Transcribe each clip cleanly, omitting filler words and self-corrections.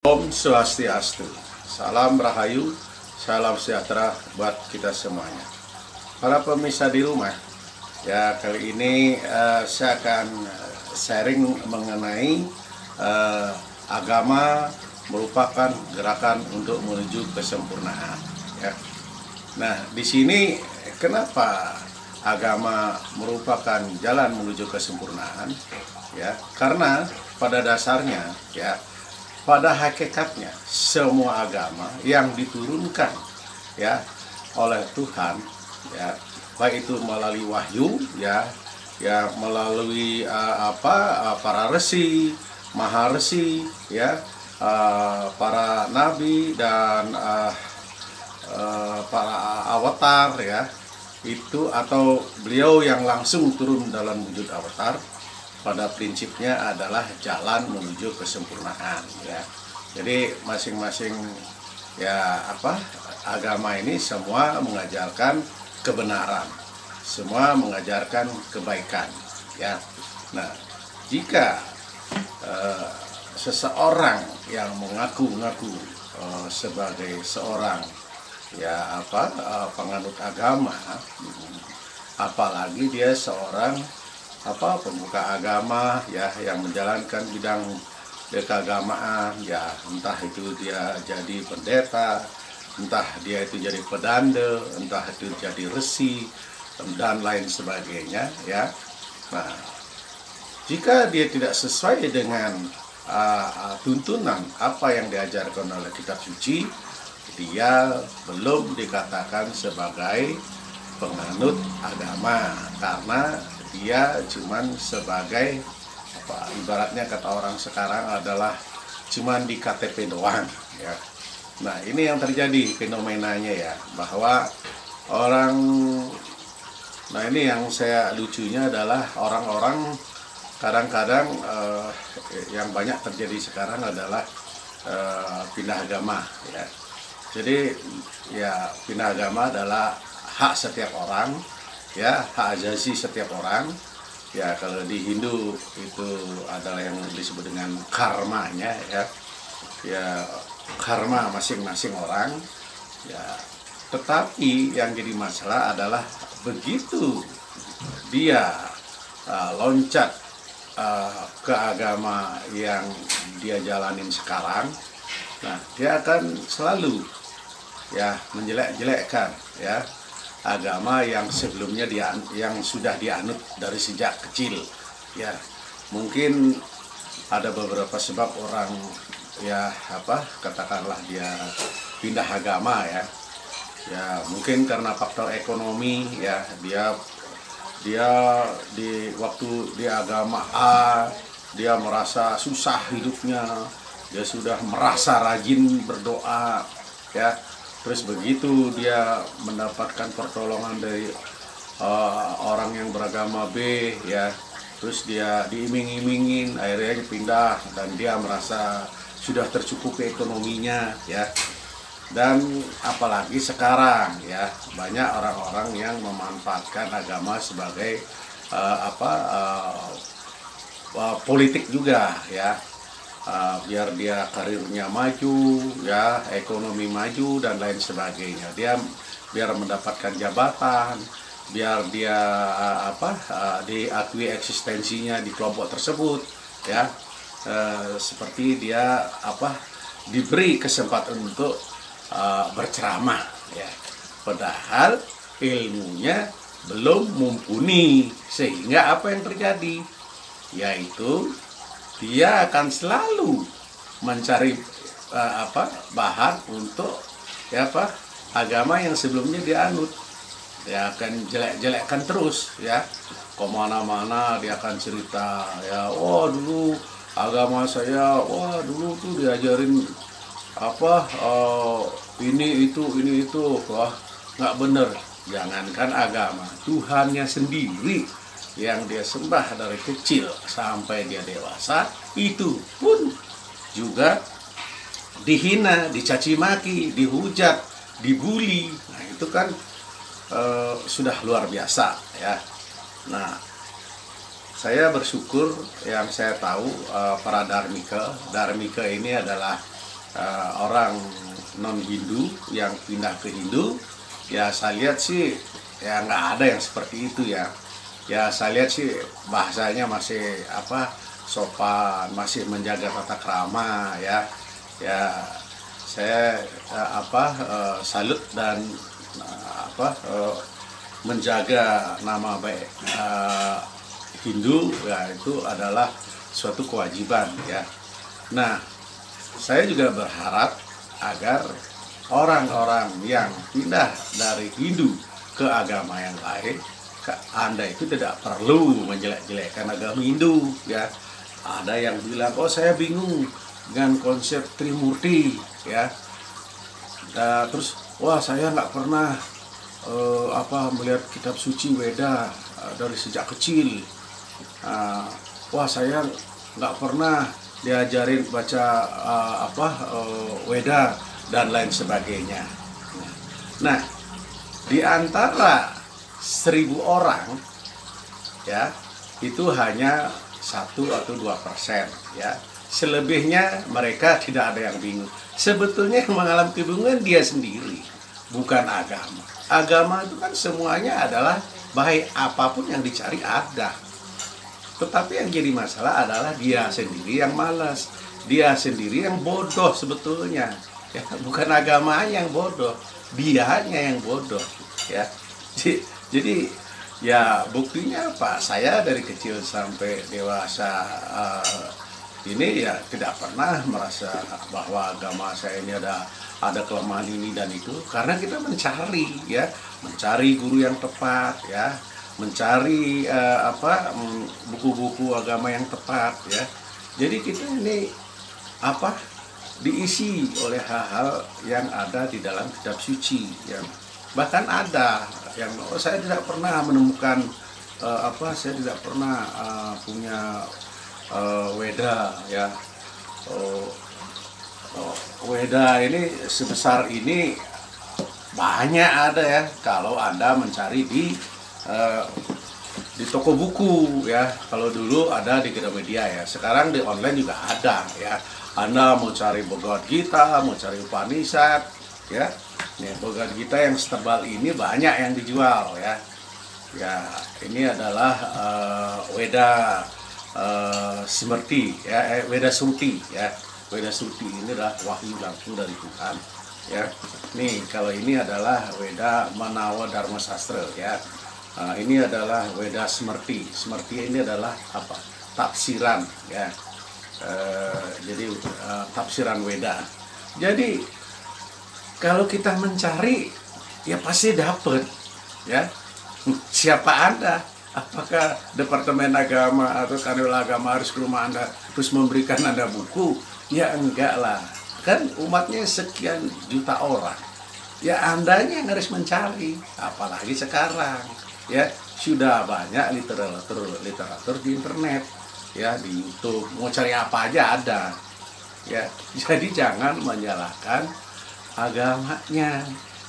Om Swastiastu, salam rahayu, salam sejahtera buat kita semuanya. Para pemirsa di rumah, ya kali ini saya akan sharing mengenai agama merupakan gerakan untuk menuju kesempurnaan. Ya. Nah, di sini kenapa agama merupakan jalan menuju kesempurnaan? Ya, karena pada dasarnya, ya. Pada hakikatnya semua agama yang diturunkan ya oleh Tuhan, ya baik itu melalui wahyu, ya melalui para resi, maharesi, ya para nabi dan para avatar, ya itu atau beliau yang langsung turun dalam wujud avatar, pada prinsipnya adalah jalan menuju kesempurnaan, ya. Jadi masing-masing agama ini semua mengajarkan kebenaran, semua mengajarkan kebaikan, ya. Nah, jika seseorang yang mengaku-ngaku sebagai seorang penganut agama, apalagi dia seorang pemuka agama, ya yang menjalankan bidang keagamaan, ya entah itu dia jadi pendeta, entah dia itu jadi pedanda, entah itu jadi resi dan lain sebagainya, ya. Nah, jika dia tidak sesuai dengan tuntunan apa yang diajarkan oleh kitab suci, dia belum dikatakan sebagai penganut agama, karena dia cuman sebagai ibaratnya kata orang sekarang adalah cuman di KTP doang, ya. Nah, ini yang terjadi fenomenanya, ya, bahwa ini yang saya lucunya adalah orang-orang kadang-kadang yang banyak terjadi sekarang adalah pindah agama, ya. Jadi ya pindah agama adalah hak setiap orang, ya hak asasi setiap orang, ya. Kalau di Hindu itu adalah yang disebut dengan karmanya, ya karma masing-masing orang, ya. Tetapi yang jadi masalah adalah begitu dia loncat ke agama yang dia jalanin sekarang, nah dia akan selalu menjelek-jelekkan agama yang sebelumnya yang sudah dianut dari sejak kecil, ya. Mungkin ada beberapa sebab orang katakanlah dia pindah agama, ya mungkin karena faktor ekonomi, ya dia waktu di agama A dia merasa susah hidupnya, dia sudah merasa rajin berdoa, ya. Terus begitu dia mendapatkan pertolongan dari orang yang beragama B, ya, terus dia diiming-imingin, akhirnya pindah dan dia merasa sudah tercukupi ekonominya, ya. Dan apalagi sekarang, ya, banyak orang-orang yang memanfaatkan agama sebagai politik juga, ya. Biar dia karirnya maju, ya ekonomi maju dan lain sebagainya. Dia biar mendapatkan jabatan, biar dia diakui eksistensinya di kelompok tersebut, ya. Seperti dia diberi kesempatan untuk berceramah, ya. Padahal ilmunya belum mumpuni, sehingga apa yang terjadi, yaitu dia akan selalu mencari bahan untuk agama yang sebelumnya dianut. Dia akan jelek-jelekkan terus, ya. Kemana-mana dia akan cerita, ya, dulu agama saya, dulu tuh diajarin ini itu, wah nggak bener. Jangankan agama, Tuhannya sendiri yang dia sembah dari kecil sampai dia dewasa, itu pun juga dihina, dicaci maki, dihujat, dibully. Nah, itu kan sudah luar biasa, ya. Nah, saya bersyukur yang saya tahu para dharmika ini adalah orang non Hindu yang pindah ke Hindu, ya saya lihat sih ya nggak ada yang seperti itu ya. Ya saya lihat sih bahasanya masih sopan, masih menjaga tata krama ya. Ya saya salut dan menjaga nama baik Hindu ya, itu adalah suatu kewajiban ya. Nah, saya juga berharap agar orang-orang yang pindah dari Hindu ke agama yang lain, Anda itu tidak perlu menjelek-jelekkan agama Hindu ya. Ada yang bilang, oh saya bingung dengan konsep Trimurti ya. Terus, wah saya nggak pernah melihat kitab suci Weda dari sejak kecil. Wah saya nggak pernah diajarin baca Weda dan lain sebagainya. Nah, di antara 1.000 orang ya itu hanya 1 atau 2% ya. Selebihnya mereka tidak ada yang bingung. Sebetulnya yang mengalami kebingungan dia sendiri, bukan agama. Agama itu kan semuanya adalah baik, apapun yang dicari ada. Tetapi yang jadi masalah adalah dia sendiri yang malas, dia sendiri yang bodoh sebetulnya. Ya, bukan agama yang bodoh, dianya yang bodoh. Ya, jadi ya buktinya apa? Saya dari kecil sampai dewasa ini ya tidak pernah merasa bahwa agama saya ini ada kelemahan ini dan itu, karena kita mencari guru yang tepat ya, mencari buku-buku agama yang tepat ya. Jadi kita ini diisi oleh hal-hal yang ada di dalam kitab suci ya. Bahkan ada yang saya tidak pernah menemukan saya tidak pernah punya Weda ya. Weda ini sebesar ini banyak ada ya kalau Anda mencari di toko buku ya. Kalau dulu ada di Gramedia ya, sekarang di online juga ada ya. Anda mau cari Bhagavad Gita, mau cari Upanishad ya. Nih, Bhagavad Gita yang setebal ini banyak yang dijual ya. Ya, ini adalah Weda Smrti ya, Weda Sruti ya. Weda Sruti ini adalah wahyu langsung dari Tuhan ya. Nih, kalau ini adalah Weda Manawa Dharma Sastra ya. Ini adalah Weda Smrti. Smrti ini adalah tafsiran ya. Jadi tafsiran Weda. Jadi kalau kita mencari ya pasti dapat ya. Siapa Anda? Apakah Departemen Agama atau Kanwil Agama harus ke rumah Anda terus memberikan Anda buku? Ya enggak lah. Kan umatnya sekian juta orang. Ya Andanya yang harus mencari. Apalagi sekarang ya sudah banyak literatur di internet ya, di YouTube. Mau cari apa aja ada. Ya, jadi jangan menyalahkan agamanya.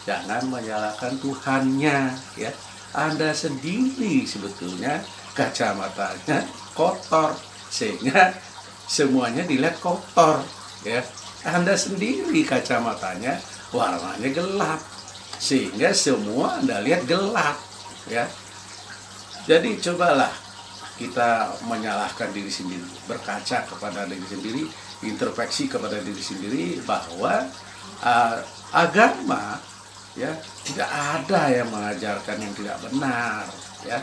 Jangan menyalahkan Tuhannya ya. Anda sendiri sebetulnya kacamatanya kotor sehingga semuanya dilihat kotor ya. Anda sendiri kacamatanya warnanya gelap sehingga semua Anda lihat gelap ya. Jadi cobalah kita menyalahkan diri sendiri, berkaca kepada diri sendiri, introspeksi kepada diri sendiri bahwa agama ya tidak ada yang mengajarkan yang tidak benar ya.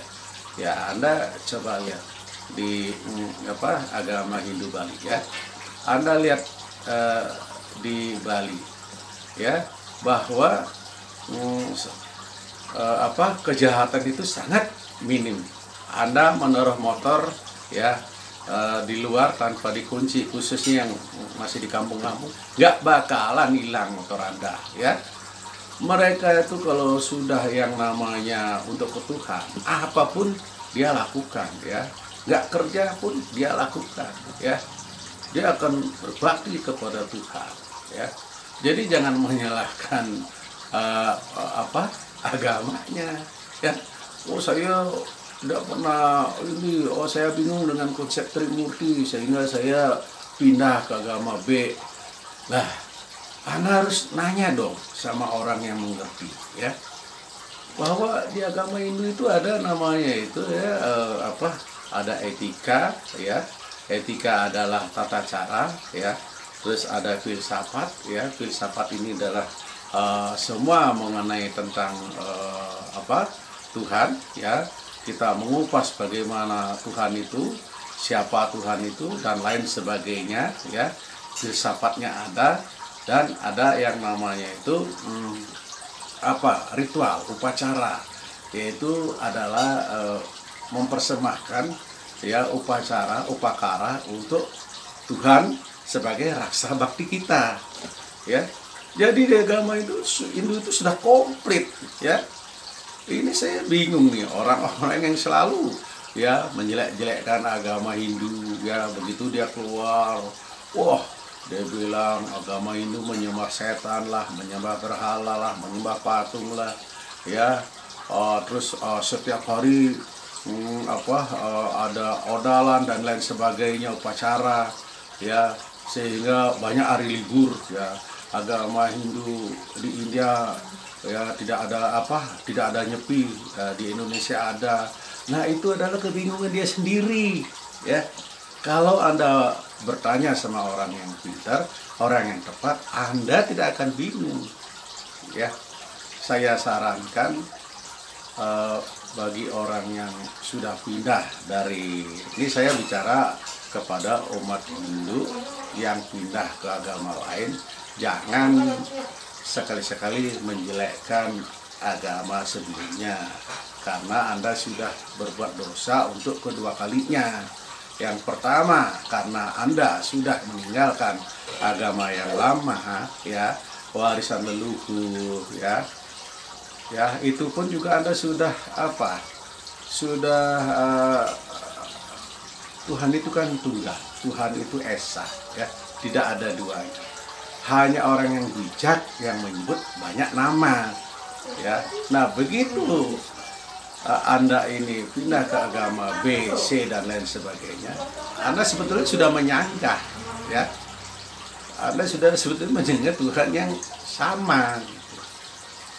Ya Anda coba lihat di agama Hindu Bali ya. Anda lihat di Bali ya bahwa kejahatan itu sangat minim. Anda menaruh motor ya di luar tanpa dikunci, khususnya yang masih di kampung-kampung, nggak bakalan hilang motor Anda ya. Mereka itu kalau sudah yang namanya untuk ke Tuhan, apapun dia lakukan ya. Nggak kerja pun dia lakukan ya. Dia akan berbakti kepada Tuhan ya. Jadi jangan menyalahkan agamanya ya. Oh saya tidak pernah ini, saya bingung dengan konsep Trimurti sehingga saya pindah ke agama B. Nah, Anda harus nanya dong sama orang yang mengerti, ya, bahwa di agama Hindu itu ada namanya itu ya ada etika, ya. Etika adalah tata cara, ya. Terus ada filsafat, ya. Filsafat ini adalah semua mengenai tentang Tuhan, ya. Kita mengupas bagaimana Tuhan itu, siapa Tuhan itu, dan lain sebagainya, ya. Filsafatnya ada, dan ada yang namanya itu ritual, upacara, yaitu adalah mempersembahkan, ya, upakara untuk Tuhan sebagai raksa bakti kita, ya. Jadi di agama itu Hindu itu sudah komplit, ya. Ini saya bingung nih, orang-orang yang selalu, ya, menjelek-jelekkan agama Hindu, ya. Begitu dia keluar, wah, dia bilang agama Hindu menyembah setan lah, menyembah berhala lah, menyembah patung lah, ya. Terus setiap hari ada odalan dan lain sebagainya, upacara, ya, sehingga banyak hari libur, ya. Agama Hindu di India, ya, tidak ada nyepi, ya, di Indonesia ada. Nah, itu adalah kebingungan dia sendiri, ya. Kalau Anda bertanya sama orang yang pintar, orang yang tepat, Anda tidak akan bingung, ya. Saya sarankan bagi orang yang sudah pindah dari, ini saya bicara kepada umat Hindu yang pindah ke agama lain, jangan sekali-sekali menjelekkan agama sebelumnya, karena Anda sudah berbuat dosa untuk kedua kalinya. Yang pertama, karena Anda sudah meninggalkan agama yang lama, ya, warisan leluhur, ya. Ya, itu pun juga Anda sudah Tuhan itu kan tunggal, Tuhan itu esa, ya, tidak ada duanya. Hanya orang yang bijak yang menyebut banyak nama, ya. Nah, begitu Anda ini pindah ke agama B, C, dan lain sebagainya, Anda sebetulnya sudah menyanggah, ya. Anda sudah sebetulnya menyanggah Tuhan yang sama.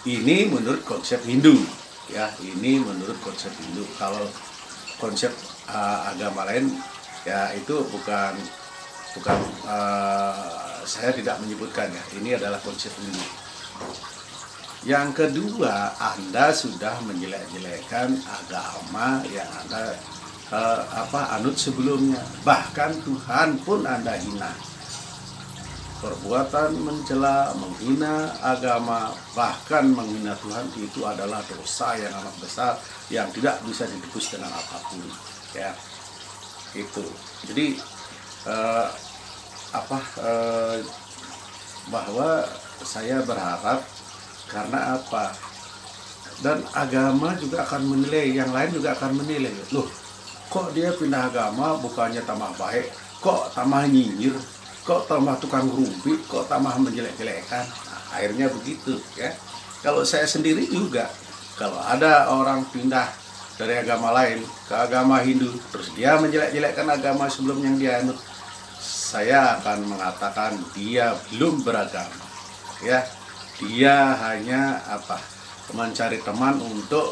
Ini menurut konsep Hindu, ya. Ini menurut konsep Hindu. Kalau konsep agama lain, ya, itu bukan saya tidak menyebutkan, ya. Ini adalah konsep Hindu. Yang kedua, Anda sudah menjelek-jelekan agama yang Anda anut sebelumnya. Bahkan Tuhan pun Anda hina. Perbuatan mencela, menghina agama, bahkan menghina Tuhan itu adalah dosa yang amat besar yang tidak bisa ditebus dengan apapun, ya. Itu. Jadi bahwa saya berharap, karena apa? Dan agama juga akan menilai, yang lain juga akan menilai. Loh, kok dia pindah agama bukannya tambah baik, kok tambah nyinyir, kok tambah tukang rumpi, kok tambah menjelek-jelekan. Nah, akhirnya begitu, ya. Kalau saya sendiri juga, kalau ada orang pindah dari agama lain ke agama Hindu, terus dia menjelek-jelekkan agama sebelum yang dia anut, saya akan mengatakan dia belum beragama, ya. Dia hanya mencari teman untuk,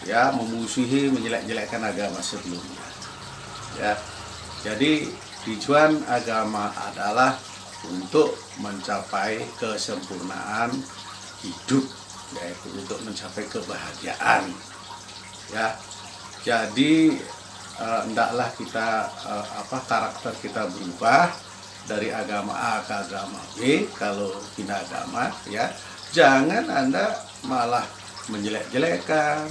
ya, memusuhi, menjelek-jelekkan agama sebelumnya, ya. Jadi tujuan agama adalah untuk mencapai kesempurnaan hidup, yaitu untuk mencapai kebahagiaan, ya. Jadi hendaklah kita karakter kita berubah dari agama A ke agama B. Kalau pindah agama, ya, jangan Anda malah menjelek-jelekan,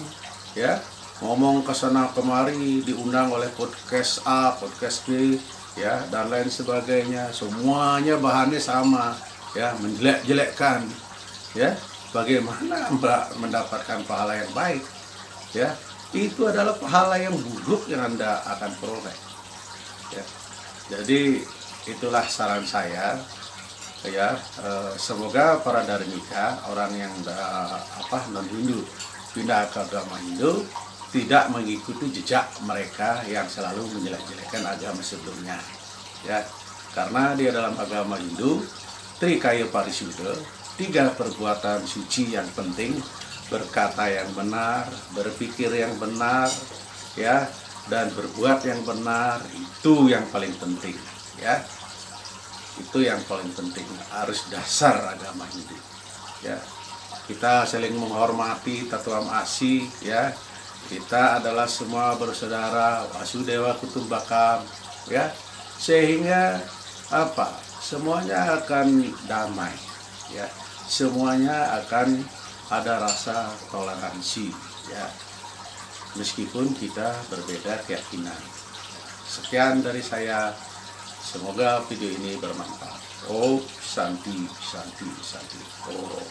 ya, ngomong ke sana kemari, diundang oleh podcast A, podcast B, ya, dan lain sebagainya. Semuanya bahannya sama, ya, menjelek-jelekkan, ya. Bagaimana mendapatkan pahala yang baik, ya? Itu adalah pahala yang buruk yang Anda akan peroleh, ya. Jadi itulah saran saya, ya. Semoga para dharmika, orang yang non Hindu pindah ke agama Hindu, tidak mengikuti jejak mereka yang selalu menjelek-jelekan agama sebelumnya, ya. Karena dia dalam agama Hindu, Trikaya Parisuda, 3 perbuatan suci yang penting, berkata yang benar, berpikir yang benar, ya, dan berbuat yang benar, itu yang paling penting, ya. Itu yang paling penting, harus dasar agama Hindu, ya. Kita saling menghormati, tatuam asih, ya. Kita adalah semua bersaudara, Wasudewa Kutumbakam, ya. Sehingga apa? Semuanya akan damai, ya. Semuanya akan ada rasa toleransi, ya. Meskipun kita berbeda keyakinan. Sekian dari saya. Semoga video ini bermanfaat. Oh, Santi, Santi, Santi. Oh.